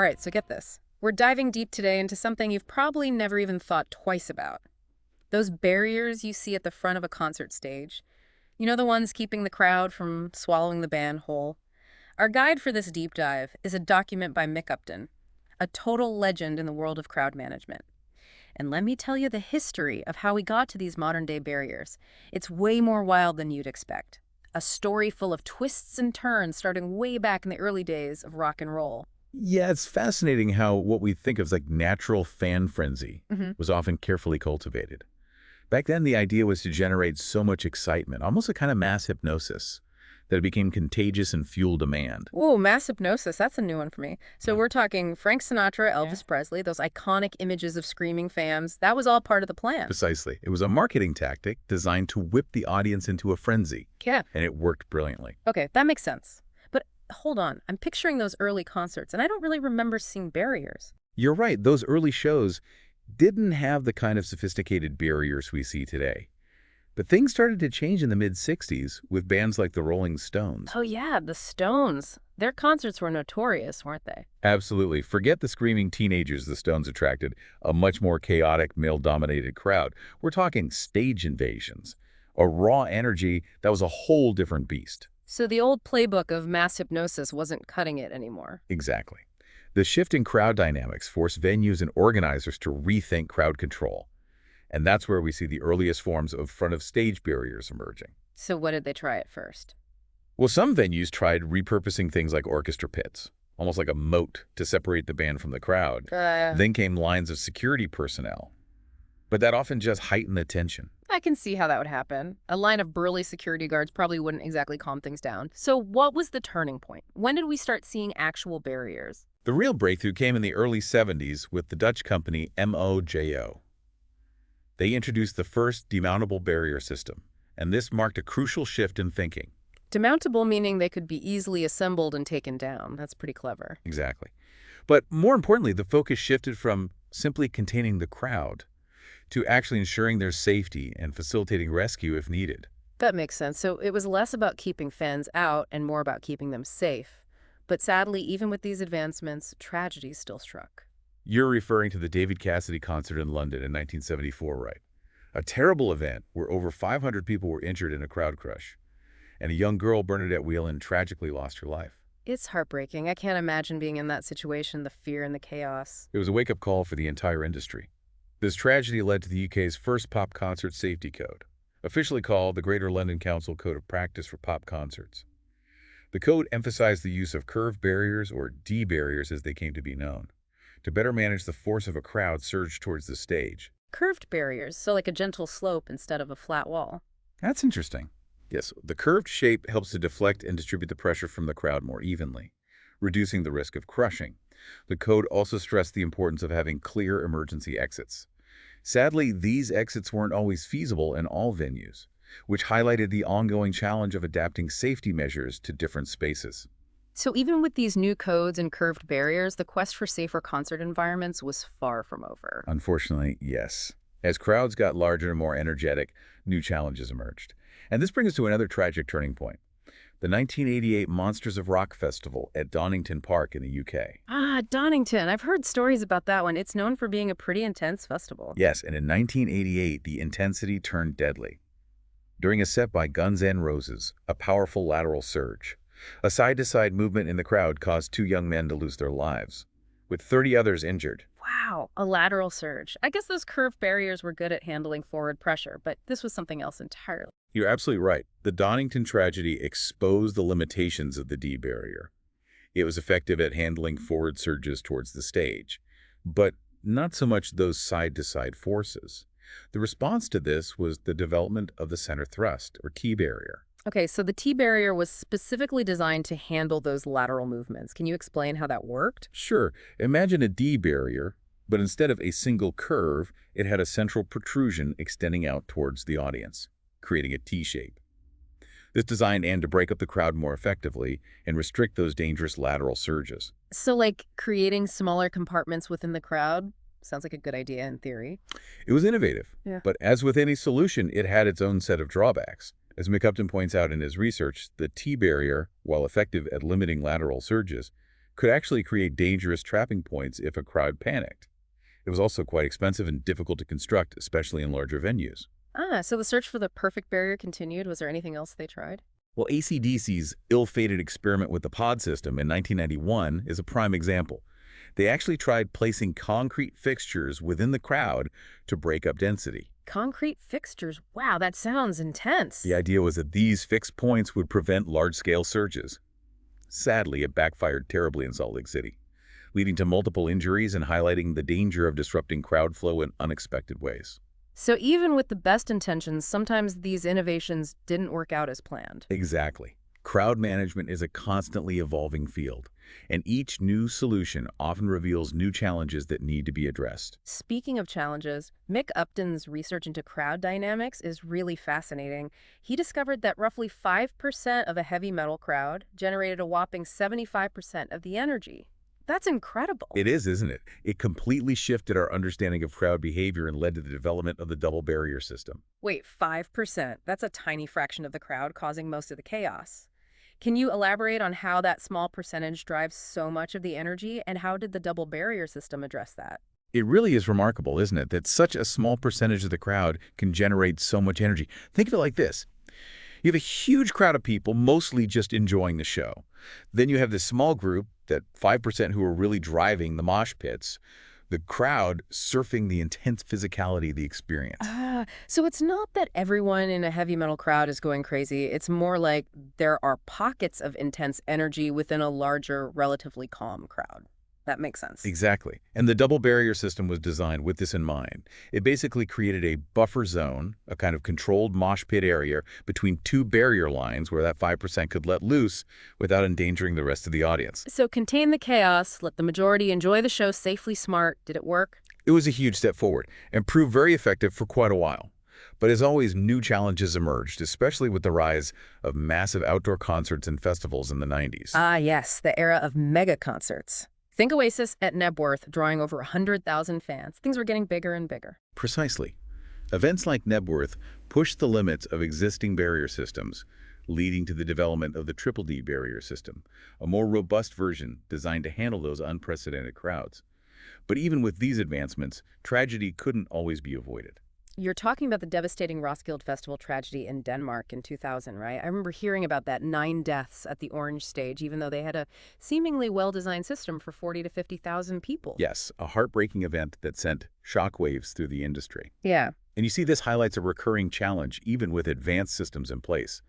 right, so get this. We're diving deep today into something you've probably never even thought twice about. Those barriers you see at the front of a concert stage. You know, the ones keeping the crowd from swallowing the band whole. Our guide for this deep dive is a document by Mick Upton, a total legend in the world of crowd management. And let me tell you the history of how we got to these modern-day barriers. It's way more wild than you'd expect. A story full of twists and turns starting way back in the early days of rock and roll. Yeah, it's fascinating how what we think of as like natural fan frenzy was often carefully cultivated. Back then, the idea was to generate so much excitement, almost a kind of mass hypnosis, that it became contagious and fueled demand. Ooh, mass hypnosis, that's a new one for me. So we're talking Frank Sinatra, Elvis Presley, those iconic images of screaming fans. That was all part of the plan. Precisely. It was a marketing tactic designed to whip the audience into a frenzy. Yeah. And it worked brilliantly. Okay, that makes sense. But hold on, I'm picturing those early concerts, and I don't really remember seeing barriers. You're right, those early shows didn't have the kind of sophisticated barriers we see today. But things started to change in the mid-60s with bands like the Rolling Stones. Oh yeah, the Stones. Their concerts were notorious, weren't they? Absolutely. Forget the screaming teenagers the Stones attracted, a much more chaotic, male-dominated crowd. We're talking stage invasions, a raw energy that was a whole different beast. So the old playbook of mass hypnosis wasn't cutting it anymore. Exactly. The shift in crowd dynamics forced venues and organizers to rethink crowd control. And that's where we see the earliest forms of front-of-stage barriers emerging. So what did they try at first? Well, some venues tried repurposing things like orchestra pits, almost like a moat to separate the band from the crowd. Then came lines of security personnel. But that often just heightened the tension. I can see how that would happen. A line of burly security guards probably wouldn't exactly calm things down. So what was the turning point? When did we start seeing actual barriers? The real breakthrough came in the early 70s with the Dutch company MOJO. They introduced the first demountable barrier system, and this marked a crucial shift in thinking. Demountable meaning they could be easily assembled and taken down. That's pretty clever. Exactly. But more importantly, the focus shifted from simply containing the crowd to actually ensuring their safety and facilitating rescue if needed. That makes sense. So it was less about keeping fans out and more about keeping them safe. But sadly, even with these advancements, tragedy still struck. You're referring to the David Cassidy concert in London in 1974, right? A terrible event where over 500 people were injured in a crowd crush, and a young girl, Bernadette Whelan, tragically lost her life. It's heartbreaking. I can't imagine being in that situation, the fear and the chaos. It was a wake-up call for the entire industry. This tragedy led to the UK's first pop concert safety code, officially called the Greater London Council Code of Practice for Pop Concerts. The code emphasized the use of curved barriers, or D-barriers as they came to be known, to better manage the force of a crowd surged towards the stage. Curved barriers, so like a gentle slope instead of a flat wall. That's interesting. Yes, the curved shape helps to deflect and distribute the pressure from the crowd more evenly, reducing the risk of crushing. The code also stressed the importance of having clear emergency exits. Sadly, these exits weren't always feasible in all venues, which highlighted the ongoing challenge of adapting safety measures to different spaces. So even with these new codes and curved barriers, the quest for safer concert environments was far from over. Unfortunately, yes. As crowds got larger and more energetic, new challenges emerged. And this brings us to another tragic turning point. The 1988 Monsters of Rock Festival at Donington Park in the UK. Ah, Donington. I've heard stories about that one. It's known for being a pretty intense festival. Yes, and in 1988, the intensity turned deadly. During a set by Guns N' Roses, a powerful lateral surge, a side-to-side movement in the crowd caused 2 young men to lose their lives, with 30 others injured. Wow, a lateral surge. I guess those curved barriers were good at handling forward pressure, but this was something else entirely. You're absolutely right. The Donington tragedy exposed the limitations of the D barrier. It was effective at handling forward surges towards the stage, but not so much those side-to-side forces. The response to this was the development of the center thrust, or T barrier. Okay, so the T barrier was specifically designed to handle those lateral movements. Can you explain how that worked? Sure. Imagine a D barrier, but instead of a single curve, it had a central protrusion extending out towards the audience, creating a T shape. This design aimed to break up the crowd more effectively and restrict those dangerous lateral surges. So like creating smaller compartments within the crowd? Sounds like a good idea in theory. It was innovative, Yeah. but as with any solution, it had its own set of drawbacks. As Mick Upton points out in his research, the T barrier, while effective at limiting lateral surges, could actually create dangerous trapping points if a crowd panicked. It was also quite expensive and difficult to construct, especially in larger venues. So the search for the perfect barrier continued. Was there anything else they tried? Well, AC/DC's ill-fated experiment with the pod system in 1991 is a prime example. They actually tried placing concrete fixtures within the crowd to break up density. Concrete fixtures. Wow, that sounds intense. The idea was that these fixed points would prevent large-scale surges. Sadly, it backfired terribly in Salt Lake City, leading to multiple injuries and highlighting the danger of disrupting crowd flow in unexpected ways. So even with the best intentions, sometimes these innovations didn't work out as planned. Exactly. Crowd management is a constantly evolving field, and each new solution often reveals new challenges that need to be addressed. Speaking of challenges, Mick Upton's research into crowd dynamics is really fascinating. He discovered that roughly 5% of a heavy metal crowd generated a whopping 75% of the energy. That's incredible. It is, isn't it? It completely shifted our understanding of crowd behavior and led to the development of the double barrier system. Wait, 5%? That's a tiny fraction of the crowd causing most of the chaos. Can you elaborate on how that small percentage drives so much of the energy, and how did the double barrier system address that? It really is remarkable, isn't it, that such a small percentage of the crowd can generate so much energy. Think of it like this. You have a huge crowd of people mostly just enjoying the show. Then you have this small group, that 5% who are really driving the mosh pits, the crowd surfing the intense physicality of the experience. So it's not that everyone in a heavy metal crowd is going crazy. It's more like there are pockets of intense energy within a larger, relatively calm crowd. That makes sense. Exactly. And the double barrier system was designed with this in mind. It basically created a buffer zone, a kind of controlled mosh pit area between two barrier lines where that 5% could let loose without endangering the rest of the audience. So contain the chaos, let the majority enjoy the show safely smart. Did it work? It was a huge step forward and proved very effective for quite a while. But as always, new challenges emerged, especially with the rise of massive outdoor concerts and festivals in the 90s. Ah, yes, the era of mega concerts. Think Oasis at Nebworth, drawing over 100,000 fans. Things were getting bigger and bigger. Precisely. Events like Nebworth pushed the limits of existing barrier systems, leading to the development of the Triple D barrier system, a more robust version designed to handle those unprecedented crowds. But even with these advancements, tragedy couldn't always be avoided. You're talking about the devastating Roskilde Festival tragedy in Denmark in 2000, right? I remember hearing about that, 9 deaths at the Orange stage, even though they had a seemingly well-designed system for 40 to 50,000 people. Yes, a heartbreaking event that sent shockwaves through the industry. Yeah. And you see this highlights a recurring challenge even with advanced systems in place.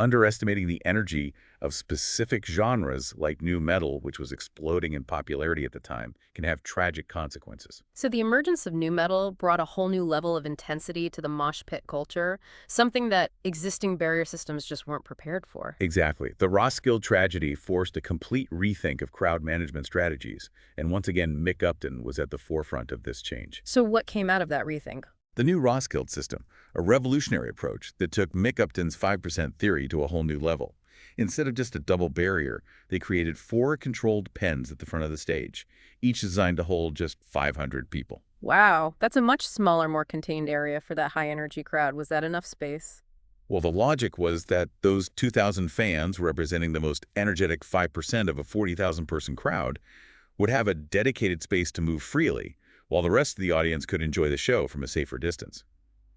Underestimating the energy of specific genres like nu metal, which was exploding in popularity at the time, can have tragic consequences. So the emergence of nu metal brought a whole new level of intensity to the mosh pit culture, something that existing barrier systems just weren't prepared for. Exactly. The Roskilde tragedy forced a complete rethink of crowd management strategies, and once again, Mick Upton was at the forefront of this change. So what came out of that rethink? The new Roskilde system, a revolutionary approach that took Mick Upton's 5% theory to a whole new level. Instead of just a double barrier, they created 4 controlled pens at the front of the stage, each designed to hold just 500 people. Wow, that's a much smaller, more contained area for that high-energy crowd. Was that enough space? Well, the logic was that those 2,000 fans, representing the most energetic 5% of a 40,000-person crowd, would have a dedicated space to move freely, while the rest of the audience could enjoy the show from a safer distance.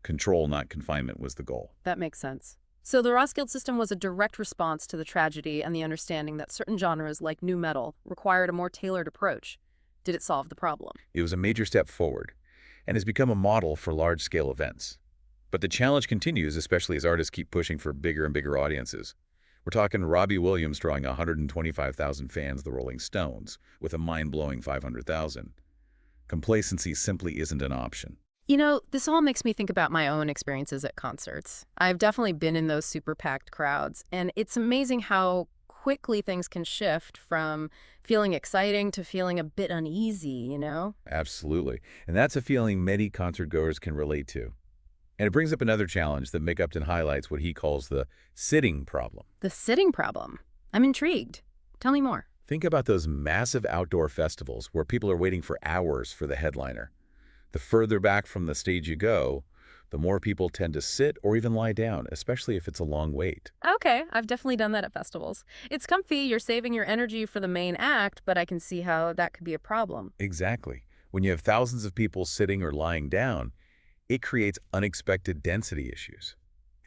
Control, not confinement, was the goal. That makes sense. So the Roskilde system was a direct response to the tragedy and the understanding that certain genres, like nu metal, required a more tailored approach. Did it solve the problem? It was a major step forward, and has become a model for large-scale events. But the challenge continues, especially as artists keep pushing for bigger and bigger audiences. We're talking Robbie Williams drawing 125,000 fans, the Rolling Stones, with a mind-blowing 500,000. Complacency simply isn't an option. You know, this all makes me think about my own experiences at concerts. I've definitely been in those super packed crowds, and it's amazing how quickly things can shift from feeling exciting to feeling a bit uneasy, you know? Absolutely. And that's a feeling many concertgoers can relate to. And it brings up another challenge that Mick Upton highlights, what he calls the sitting problem. The sitting problem. I'm intrigued. Tell me more. Think about those massive outdoor festivals where people are waiting for hours for the headliner. The further back from the stage you go, The more people tend to sit or even lie down, especially if it's a long wait. Okay, I've definitely done that at festivals. It's comfy, you're saving your energy for the main act, but I can see how that could be a problem. Exactly. When you have thousands of people sitting or lying down, it creates unexpected density issues.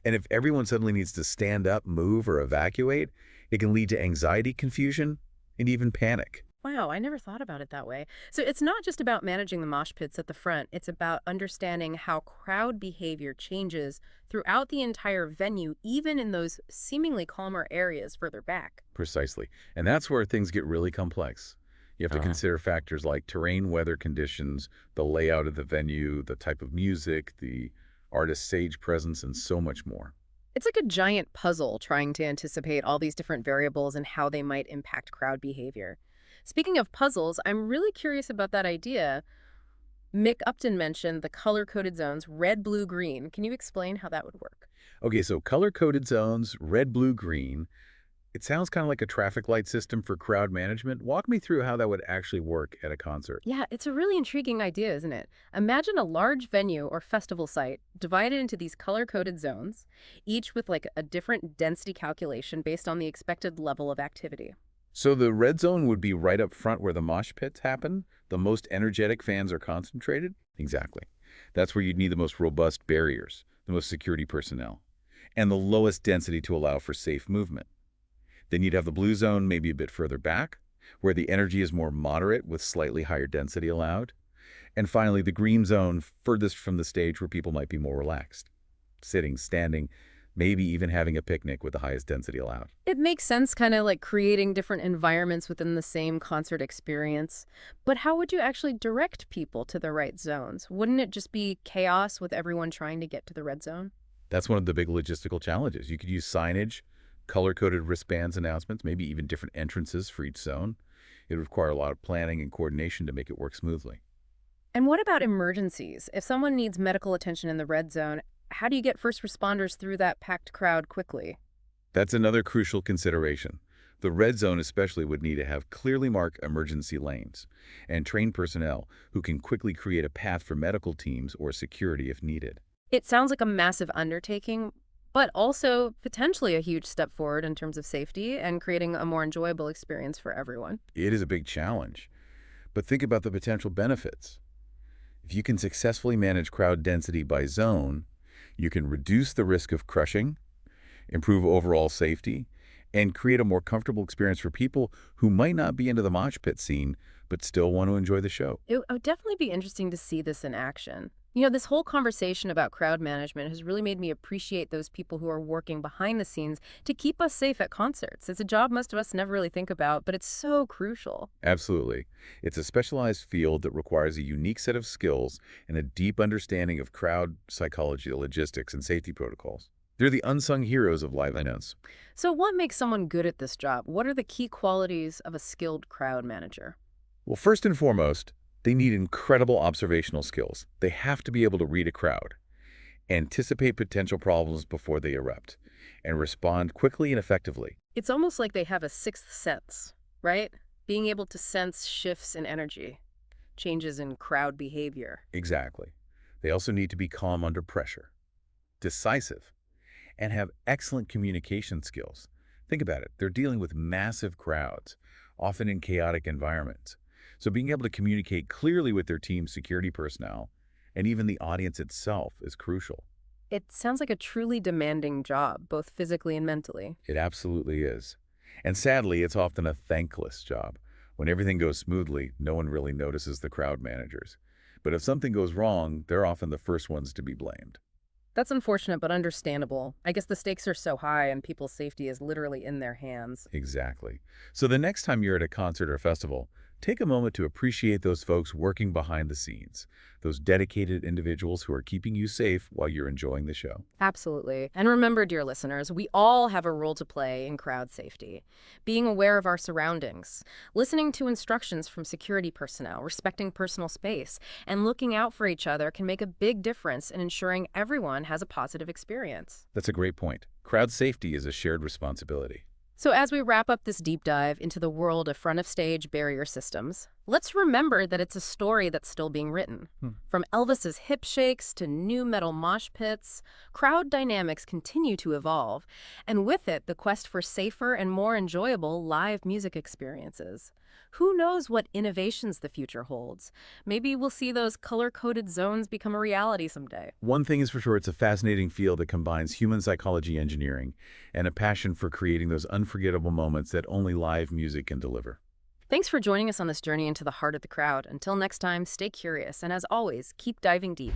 And if everyone suddenly needs to stand up, move, or evacuate, it can lead to anxiety, confusion, and even panic. Wow, I never thought about it that way. So it's not just about managing the mosh pits at the front, it's about understanding how crowd behavior changes throughout the entire venue, even in those seemingly calmer areas further back. Precisely. And that's where things get really complex. You have to consider factors like terrain, weather conditions, the layout of the venue, the type of music, the artist's stage presence, and so much more. It's like a giant puzzle trying to anticipate all these different variables and how they might impact crowd behavior. Speaking of puzzles, I'm really curious about that idea. Mick Upton mentioned the color-coded zones, red, blue, green. Can you explain how that would work? Okay, so color-coded zones, red, blue, green. It sounds kind of like a traffic light system for crowd management. Walk me through how that would actually work at a concert. Yeah, it's a really intriguing idea, isn't it? Imagine a large venue or festival site divided into these color-coded zones, each with like a different density calculation based on the expected level of activity. So the red zone would be right up front where the mosh pits happen? The most energetic fans are concentrated? Exactly. That's where you'd need the most robust barriers, the most security personnel, and the lowest density to allow for safe movement. Then you'd have the blue zone maybe a bit further back, where the energy is more moderate with slightly higher density allowed. And finally, the green zone furthest from the stage where people might be more relaxed, sitting, standing, maybe even having a picnic with the highest density allowed. It makes sense, kind of like creating different environments within the same concert experience. But how would you actually direct people to the right zones? Wouldn't it just be chaos with everyone trying to get to the red zone? That's one of the big logistical challenges. You could use signage, color-coded wristbands announcements, maybe even different entrances for each zone. It would require a lot of planning and coordination to make it work smoothly. And what about emergencies? If someone needs medical attention in the red zone, how do you get first responders through that packed crowd quickly? That's another crucial consideration. The red zone especially would need to have clearly marked emergency lanes and trained personnel who can quickly create a path for medical teams or security if needed. It sounds like a massive undertaking, but also potentially a huge step forward in terms of safety and creating a more enjoyable experience for everyone. It is a big challenge, but think about the potential benefits. If you can successfully manage crowd density by zone, you can reduce the risk of crushing, improve overall safety, and create a more comfortable experience for people who might not be into the mosh pit scene but still want to enjoy the show. It would definitely be interesting to see this in action. You know, this whole conversation about crowd management has really made me appreciate those people who are working behind the scenes to keep us safe at concerts. It's a job most of us never really think about, but it's so crucial. Absolutely. It's a specialized field that requires a unique set of skills and a deep understanding of crowd psychology, logistics, and safety protocols. They're the unsung heroes of live events. So what makes someone good at this job? What are the key qualities of a skilled crowd manager? Well, first and foremost, they need incredible observational skills. They have to be able to read a crowd, anticipate potential problems before they erupt, and respond quickly and effectively. It's almost like they have a sixth sense, right? Being able to sense shifts in energy, changes in crowd behavior. Exactly. They also need to be calm under pressure, decisive, and have excellent communication skills. Think about it. They're dealing with massive crowds, often in chaotic environments. So being able to communicate clearly with their team's security personnel and even the audience itself is crucial. It sounds like a truly demanding job, both physically and mentally. It absolutely is. And sadly, it's often a thankless job. When everything goes smoothly, no one really notices the crowd managers. But if something goes wrong, they're often the first ones to be blamed. That's unfortunate, but understandable. I guess the stakes are so high and people's safety is literally in their hands. Exactly. So the next time you're at a concert or festival, take a moment to appreciate those folks working behind the scenes, those dedicated individuals who are keeping you safe while you're enjoying the show. Absolutely. And remember, dear listeners, we all have a role to play in crowd safety. Being aware of our surroundings, listening to instructions from security personnel, respecting personal space, and looking out for each other can make a big difference in ensuring everyone has a positive experience. That's a great point. Crowd safety is a shared responsibility. So as we wrap up this deep dive into the world of front-of-stage barrier systems, let's remember that it's a story that's still being written. Hmm. From Elvis's hip shakes to new metal mosh pits, crowd dynamics continue to evolve, and with it, the quest for safer and more enjoyable live music experiences. Who knows what innovations the future holds? Maybe we'll see those color-coded zones become a reality someday. One thing is for sure, it's a fascinating field that combines human psychology engineering and a passion for creating those unforgettable moments that only live music can deliver. Thanks for joining us on this journey into the heart of the crowd. Until next time, stay curious, and as always, keep diving deep.